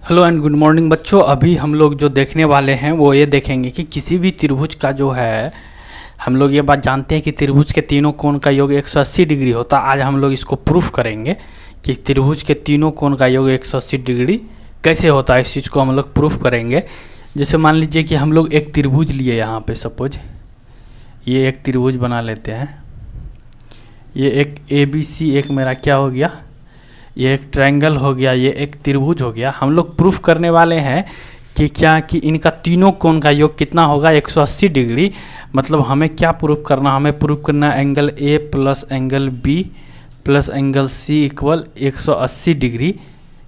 Hello and good morning बच्चों। अभी हम लोग जो देखने वाले हैं वो ये देखेंगे कि किसी भी त्रिभुज का जो है, हम लोग ये बात जानते हैं कि त्रिभुज के तीनों कोण का योग 180 डिग्री होता है। आज हम लोग इसको प्रूफ करेंगे कि त्रिभुज के तीनों कोण का योग 180 डिग्री कैसे होता है। इस चीज़ को हम लोग प्रूफ करेंगे। जैसे मान लीजिए कि हम लोग एक त्रिभुज लिए, यहाँ पे सपोज ये एक त्रिभुज बना लेते हैं। ये एक ABC एक मेरा क्या हो गया, ये एक ट्रायंगल हो गया, ये एक त्रिभुज हो गया। हम लोग प्रूफ करने वाले हैं कि क्या कि इनका तीनों कोण का योग कितना होगा, 180 डिग्री। मतलब हमें क्या प्रूफ करना, हमें प्रूफ करना है angle A plus angle B plus angle C equal 180 degree.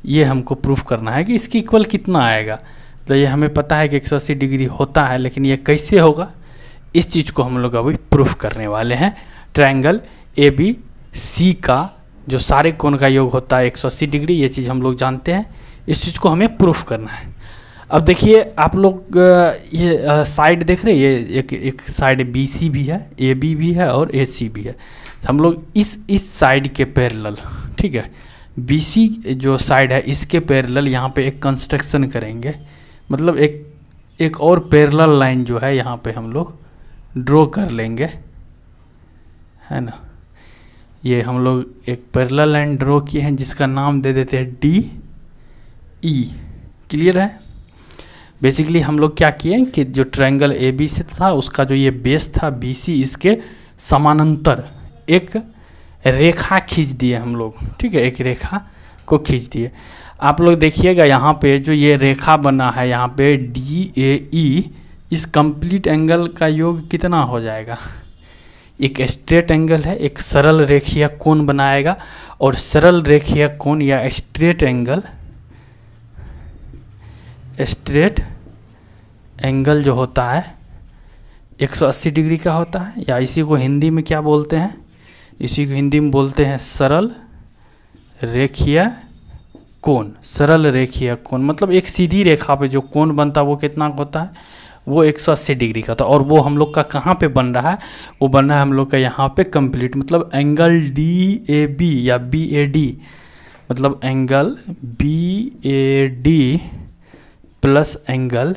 ये हमको प्रूफ करना है कि इसकी इक्वल कितना आएगा। तो ये हमें पता है कि 180 डिग्री होता है, लेकिन ये कैसे होगा इस चीज़ को हम लोग अभी प्रूफ करने वाले हैं। ट्रायंगल ABC का जो सारे कोण का योग होता है 180 डिग्री, ये चीज़ हम लोग जानते हैं। इस चीज़ को हमें प्रूफ करना है। अब देखिए आप लोग ये साइड देख रहे हैं, ये एक साइड BC भी है, AB भी है और AC भी है। हम लोग इस साइड के पैरेलल, ठीक है, BC जो साइड है इसके पैरेलल यहाँ पे एक कंस्ट्रक्शन करेंगे। मतलब एक और पैरेलल लाइन जो है यहाँ पे हम लोग ड्रॉ कर लेंगे, है ना। ये हम लोग एक पैरेलल लाइन ड्रॉ किए हैं जिसका नाम दे देते हैं DE। क्लियर है। बेसिकली हम लोग क्या किए कि जो ट्रायंगल ABC था उसका जो ये बेस था BC, इसके समानांतर एक रेखा खींच दिए हम लोग, ठीक है, एक रेखा को खींच दिए। आप लोग देखिएगा यहाँ पे जो ये रेखा बना है यहाँ पे DAE, इस कंप्लीट एंगल का योग कितना हो जाएगा। एक स्ट्रेट एंगल है, एक सरल रेखीय कोण बनाएगा, और सरल रेखीय कोण या स्ट्रेट एंगल जो होता है 180 डिग्री का होता है। या इसी को हिंदी में क्या बोलते हैं, इसी को हिंदी में बोलते हैं सरल रेखीय कोण। सरल रेखीय कोण मतलब एक सीधी रेखा पे जो कोण बनता है वो कितना होता है, वो 180 डिग्री का था। और वो हम लोग का कहाँ पे बन रहा है, वो बन रहा है हम लोग का यहाँ पे कंप्लीट, मतलब एंगल DAB या BAD, मतलब angle BAD plus angle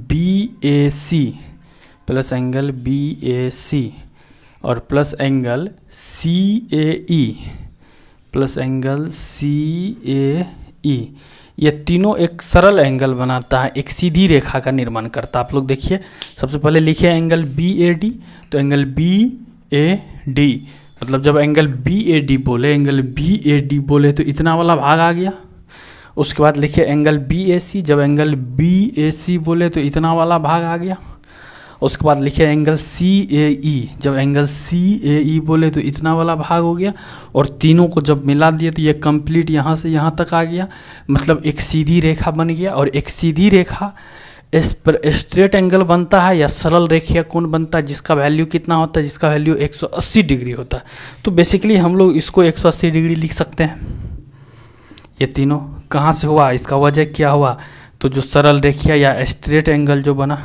BAC plus angle BAC और plus angle CAE plus angle CAE। ये तीनों एक सरल एंगल बनाता है, एक सीधी रेखा का निर्माण करता है। आप लोग देखिए, सबसे पहले लिखिए एंगल BAD, तो एंगल BAD मतलब जब एंगल BAD बोले तो इतना वाला भाग आ गया। उसके बाद लिखिए एंगल BAC, जब एंगल BAC बोले तो इतना वाला भाग आ गया। उसके बाद लिखिए एंगल CAE, जब एंगल CAE बोले तो इतना वाला भाग हो गया। और तीनों को जब मिला दिए तो ये कंप्लीट यहाँ से यहाँ तक आ गया, मतलब एक सीधी रेखा बन गया। और एक सीधी रेखा इस पर स्ट्रेट एंगल बनता है या सरल रेखीय कोण बनता है, जिसका वैल्यू कितना होता है, जिसका वैल्यू 180 डिग्री होता है। तो बेसिकली हम लोग इसको 180 डिग्री लिख सकते हैं। ये तीनों कहाँ से हुआ, इसका वजह क्या हुआ, तो जो सरल रेखीय या स्ट्रेट एंगल जो बना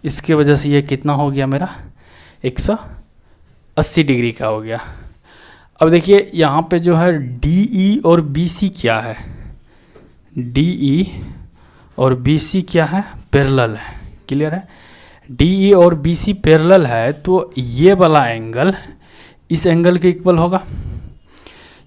इसके वजह से ये कितना हो गया, मेरा 180 डिग्री का हो गया। अब देखिए यहाँ पे जो है DE और BC क्या है, DE और BC क्या है, पैरेलल है। क्लियर है। DE और BC पैरेलल है तो ये वाला एंगल इस एंगल के इक्वल होगा,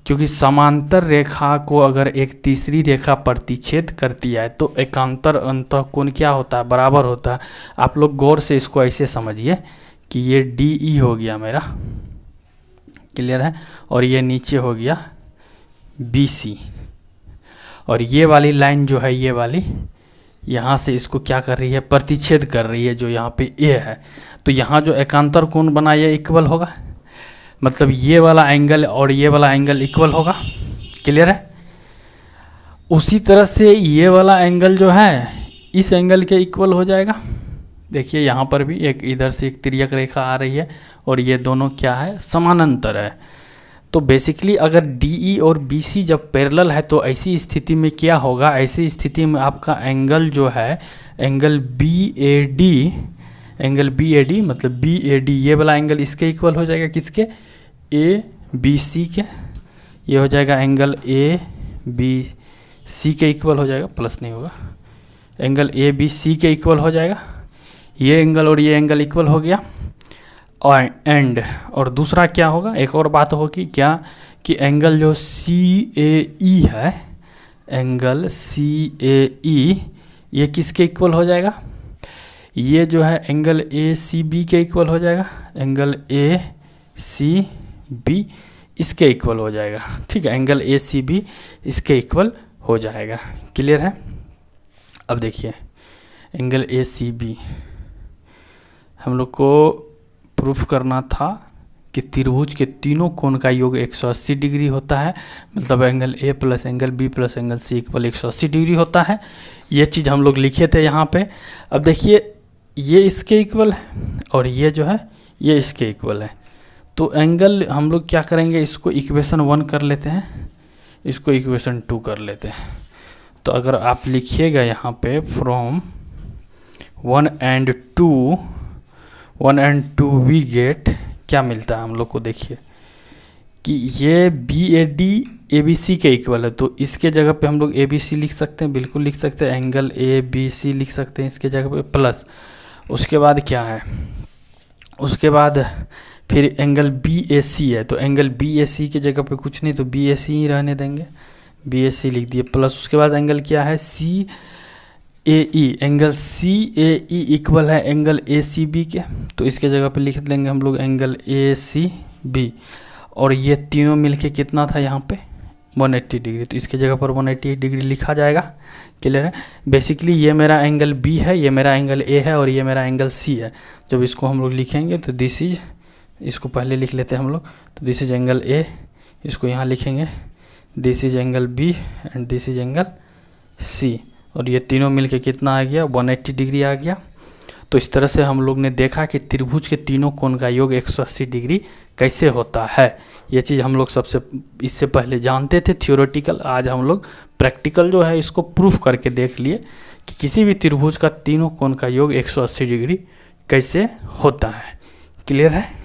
क्योंकि समांतर रेखा को अगर एक तीसरी रेखा प्रतिच्छेद करती है तो एकांतर अंतःकोण क्या होता है, बराबर होता है। आप लोग गौर से इसको ऐसे समझिए कि ये DE हो गया मेरा, क्लियर है, और ये नीचे हो गया BC, और ये वाली लाइन जो है, ये वाली यहाँ से इसको क्या कर रही है, प्रतिच्छेद कर रही है, जो यहाँ पे A है। तो यहाँ जो एकांतर कोण बना ये इक्वल होगा, मतलब ये वाला एंगल और ये वाला एंगल इक्वल होगा। क्लियर है। उसी तरह से ये वाला एंगल जो है इस एंगल के इक्वल हो जाएगा। देखिए यहाँ पर भी एक इधर से एक तिर्यक रेखा आ रही है और ये दोनों क्या है, समानांतर है। तो बेसिकली अगर DE और BC जब पैरेलल है तो ऐसी स्थिति में क्या होगा, ऐसी स्थिति में आपका एंगल जो है एंगल BAD मतलब BAD ये वाला एंगल इसके इक्वल हो जाएगा, किसके, ABC के। ये हो जाएगा एंगल ए बी सी के इक्वल हो जाएगा, प्लस नहीं होगा, एंगल ए बी सी के इक्वल हो जाएगा। ये एंगल और ये एंगल इक्वल हो गया। और एंड और दूसरा क्या होगा, एक और बात होगी क्या कि एंगल जो सी ए ई है, एंगल सी ए ई ये किसके इक्वल हो जाएगा, ये जो है एंगल ए सी बी के इक्वल हो जाएगा, एंगल ए सी बी इसके इक्वल हो जाएगा। ठीक है, एंगल ए सी बी इसके इक्वल हो जाएगा। क्लियर है। अब देखिए एंगल ए सी बी हम लोग को प्रूफ करना था कि त्रिभुज के तीनों कोण का योग 180 डिग्री होता है, मतलब angle A plus angle B plus angle C equal 180 degree होता है। ये चीज़ हम लोग लिखे थे यहाँ पे। अब देखिए ये इसके इक्वल है और ये जो है ये इसके इक्वल है, तो एंगल हम लोग क्या करेंगे, इसको इक्वेशन 1 कर लेते हैं, इसको इक्वेशन 2 कर लेते हैं। तो अगर आप लिखिएगा यहाँ पे फ्रॉम 1 and 2 वी गेट, क्या मिलता है हम लोग को, देखिए कि ये B A D A B C के इक्वल है, तो इसके जगह पे हम लोग ए बी सी लिख सकते हैं, बिल्कुल लिख सकते हैं, एंगल ए बी सी लिख सकते हैं इसके जगह पे, प्लस उसके बाद क्या है, उसके बाद फिर एंगल बी ए सी है, तो एंगल बी ए सी की जगह पे कुछ नहीं, तो बी ए सी ही रहने देंगे, बी ए सी लिख दिए, प्लस उसके बाद एंगल क्या है सी ए ई, एंगल सी ए ई इक्वल है एंगल ए सी बी के, तो इसके जगह पे लिख देंगे हम लोग एंगल ए सी बी, और ये तीनों मिलके कितना था यहाँ पे 180 डिग्री, तो इसके जगह पर 180 डिग्री लिखा जाएगा। क्लियर है। बेसिकली ये मेरा एंगल बी है, ये मेरा एंगल ए है और ये मेरा एंगल सी है। जब इसको हम लोग लिखेंगे तो दिस इज, इसको पहले लिख लेते हैं हम लोग, तो दिस इज एंगल ए, इसको यहाँ लिखेंगे, this is angle B and this is angle C, और ये तीनों मिलके कितना आ गया 180 डिग्री आ गया। तो इस तरह से हम लोग ने देखा कि त्रिभुज के तीनों कोण का योग 180 डिग्री कैसे होता है। ये चीज़ हम लोग सबसे इससे पहले जानते थे थ्योरेटिकल, आज हम लोग प्रैक्टिकल जो है इसको प्रूफ करके देख लिए कि किसी भी त्रिभुज का तीनों कोण का योग 180 डिग्री कैसे होता है। क्लियर है।